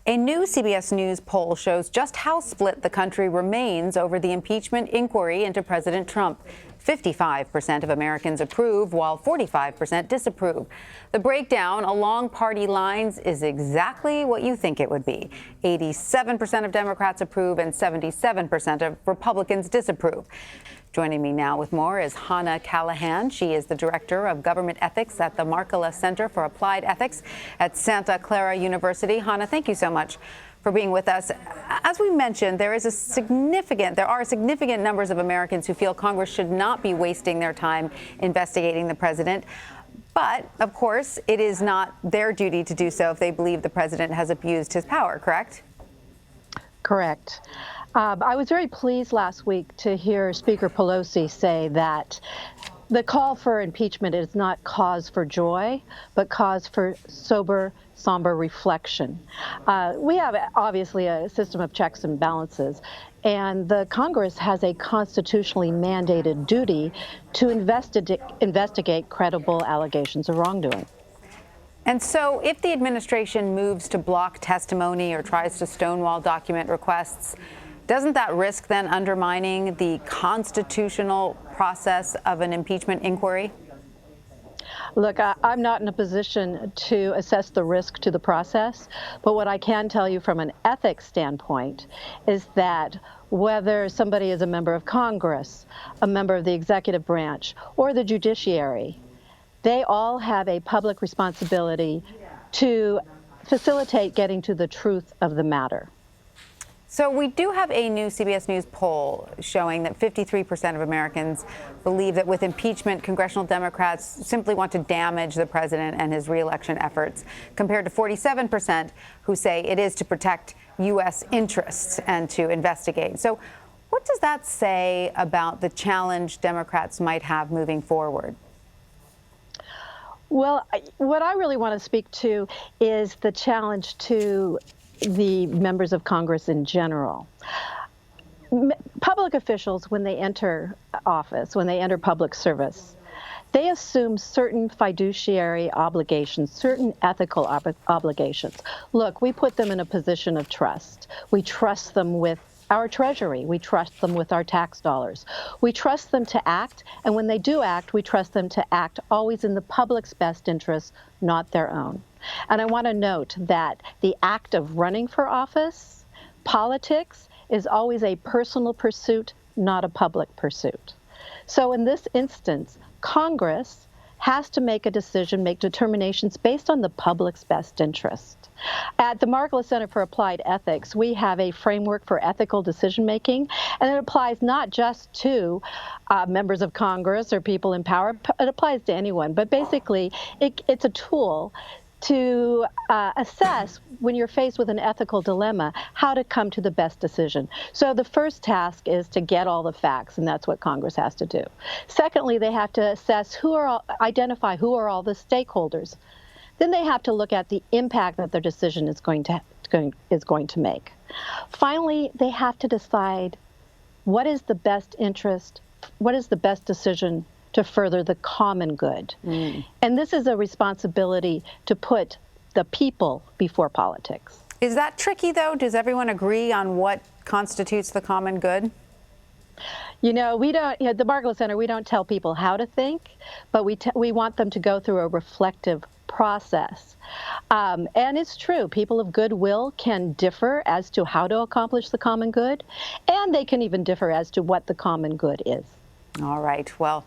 A new CBS News poll shows just how split the country remains over the impeachment inquiry into President Trump. 55% of Americans approve, while 45% disapprove. The breakdown along party lines is exactly what you think it would be. 87% of Democrats approve and 77% of Republicans disapprove. Joining me now with more is Hana Callaghan. She is the Director of Government Ethics at the Markkula Center for Applied Ethics at Santa Clara University. Hana, thank you so much for being with us. As we mentioned, there are significant numbers of Americans who feel Congress should not be wasting their time investigating the president. But, of course, it is not their duty to do so if they believe the president has abused his power, correct? Correct. I was very pleased last week to hear Speaker Pelosi say that the call for impeachment is not cause for joy, but cause for sober, somber reflection. We have obviously a system of checks and balances, and the Congress has a constitutionally mandated duty to investigate credible allegations of wrongdoing. And so if the administration moves to block testimony or tries to stonewall document requests, doesn't that risk then undermining the constitutional process of an impeachment inquiry? Look, I'm not in a position to assess the risk to the process, but what I can tell you from an ethics standpoint is that whether somebody is a member of Congress, a member of the executive branch, or the judiciary, they all have a public responsibility to facilitate getting to the truth of the matter. So we do have a new CBS News poll showing that 53% of Americans believe that with impeachment, congressional Democrats simply want to damage the president and his reelection efforts, compared to 47% who say it is to protect U.S. interests and to investigate. So what does that say about the challenge Democrats might have moving forward? Well, what I really want to speak to is the challenge to the members of Congress in general. Public officials, when they enter office, when they enter public service, they assume certain fiduciary obligations, certain ethical obligations. Look, we put them in a position of trust. We trust them with our treasury. We trust them with our tax dollars. We trust them to act, and when they do act, we trust them to act always in the public's best interest, not their own. And I want to note that the act of running for office, politics, is always a personal pursuit, not a public pursuit. So in this instance, Congress has to make a decision, make determinations based on the public's best interest. At the Markkula Center for Applied Ethics, we have a framework for ethical decision-making, and it applies not just to members of Congress or people in power. It applies to anyone, but basically it's a tool to assess, when you're faced with an ethical dilemma, how to come to the best decision. So the first task is to get all the facts, and that's what Congress has to do. Secondly, they have to assess identify who are all the stakeholders. Then they have to look at the impact that their decision is going to make. Finally, they have to decide what is the best interest, what is the best decision to further the common good. And this is a responsibility to put the people before politics. Is that tricky, though? Does everyone agree on what constitutes the common good? You know, we don't, at the Markkula Center, we don't tell people how to think, but we want them to go through a reflective process. And it's true, people of goodwill can differ as to how to accomplish the common good, and they can even differ as to what the common good is. All right. Well,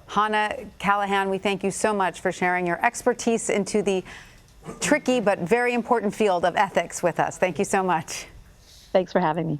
Hana Callaghan, we thank you so much for sharing your expertise into the tricky but very important field of ethics with us. Thank you so much. Thanks for having me.